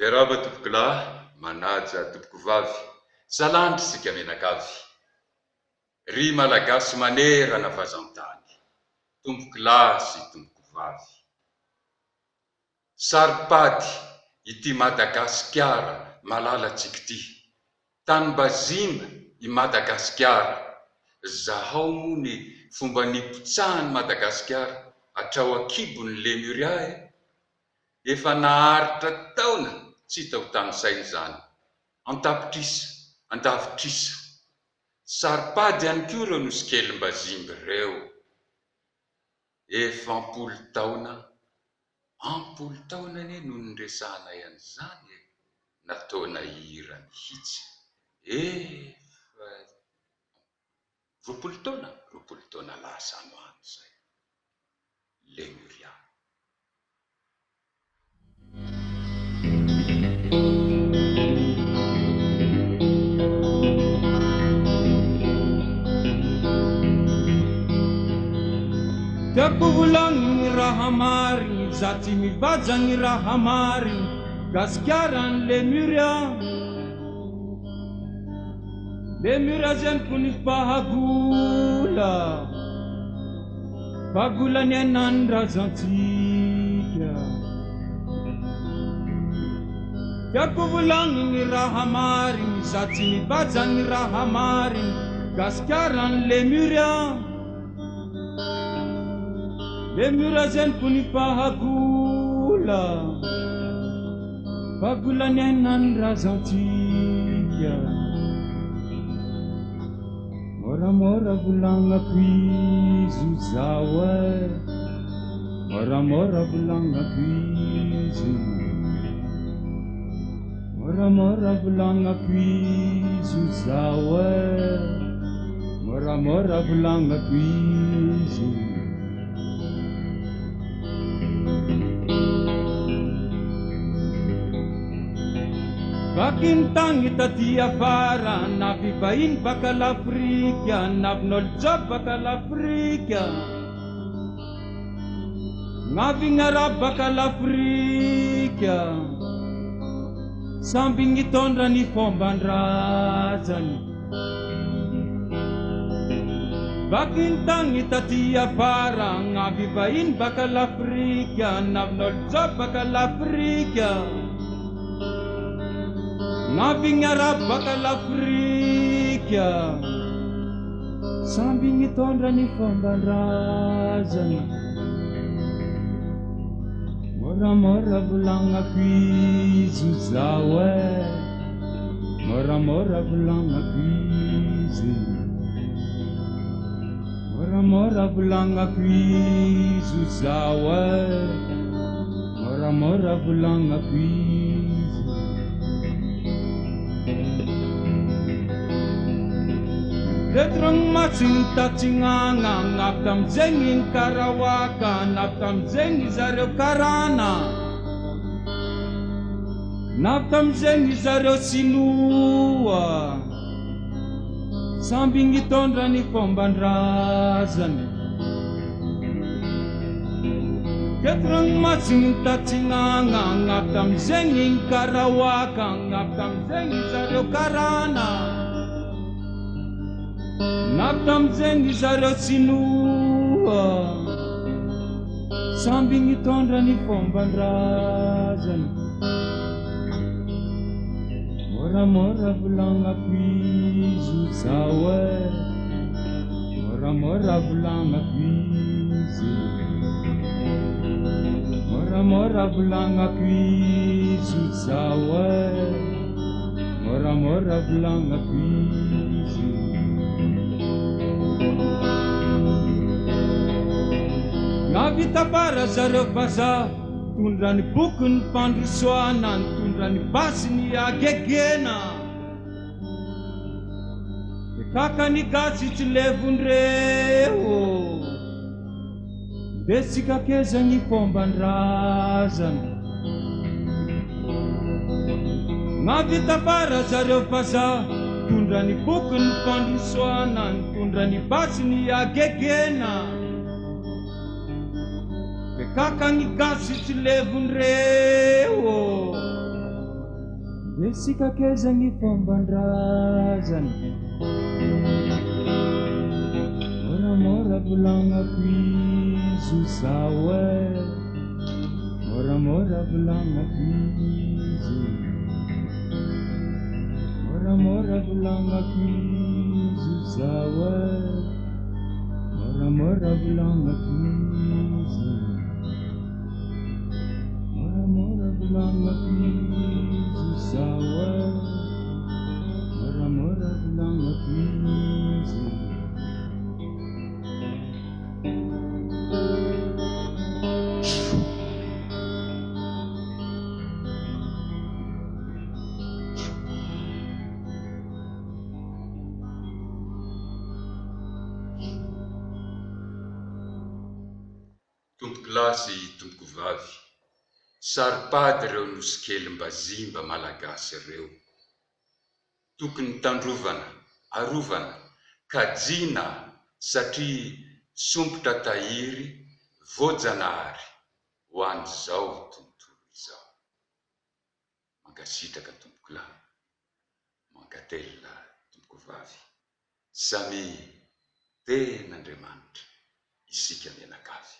Miaraba tompoko lahy, manaja tompoko vavy, salandry sika menakavy. Ry malagasy manerana vazantany, tompoko lahy sy tompoko vavy. Saripady ity Madagasikara malalatsika ity, tany Bazimba i Madagasikara. Zahao moa ny fomba nipotsahany Madagasikara atrao akibony Lemuria efa naharitra taona tsy tao tany sainy zany. Antapitrisa, andavitrisa. Saripady ihany koa ireo nosy kely Bazimba ireo. Efa ampolo taona ne no niresahana an'izany nataona hira mihitsy. Efa roapolo taona lasa no any zay. Lemuria. Tiako volagny raha marigny, za tsy mivajagny raha marigny, Gasikara Lemuria. Lemuria zeniko ny fahagola, fahagolany anandrazantsika. Tiako volagny raha marigny, za tsy mivajagny raha marigny, Gasikara Lemuria. Lemuria zeniko ny fahagola, fahagolany anandrazantsika. Moramora volagnako izy zao moramora volagnako izy, moramora volagnako izy zao moramora volagnako izy. Vakintany taty afara, navy vahiny baka l'Afrika, navin'olo job baka l'Afrika, navy gn'Arabo baka l'Afrika, samby nitondra ny fomban-drazany. Vakintany taty afara, navy vahiny baka l'Afrika, navin'olo job baka l'Afrika, navy gn'Arabo baka l'Afrika, samby nitondra ny fomban-drazany. Moramora volagnako izy zao moramora volagnako izy, moramora volagnako izy zao moramora volagnako izy. Retrogny matsiny tatsignana, navy tamizegny ny karawaka, navy tamizegny zareo karana, navy tamizegny zareo sinoa, samby nitondra ny fomban-drazany. Retrogny matsiny tatsignana, navy tamizegny ny karawaka, navy tamizegny zareo karana, navy tamizegny zareo sinoa, samby nitondra ny fomban-drazany. Moramora volagnako izy zao moramora volagnako izy, moramora volagnako izy zao moramora volagnako izy. Navita bara zareo vazaha, tondra ny boky ny fandrosoana, nitondra ny basy ny agegena, ekaka ny gasy tsy levondreo, ndesika keza ny fomban-drazany. Navita bara zareo vazaha, tondra ny boky ny fandrosoana, nitondra ny basy ny agegena, ekaka ny gasy tsy levondreo, Resikakezany fomban-drazana moramora volagnako izy zao moramora volagnako izy moramora volagnako izy zao moramora volagnako izy moramora volagnako izy zao moramora volagnako izy. Tompoko lasy tompoko vavy, saripady reo nosy kely mbazimba malagasy reo. Tokony tandrovana, arovana, kajina satria sompotra tahiry, voajanahary ho an'izao tontolo izao. Mangasitraka tompoko lahy, mangatelina tompoko vavy, samy ten'Andriamanitra isika mianakavy.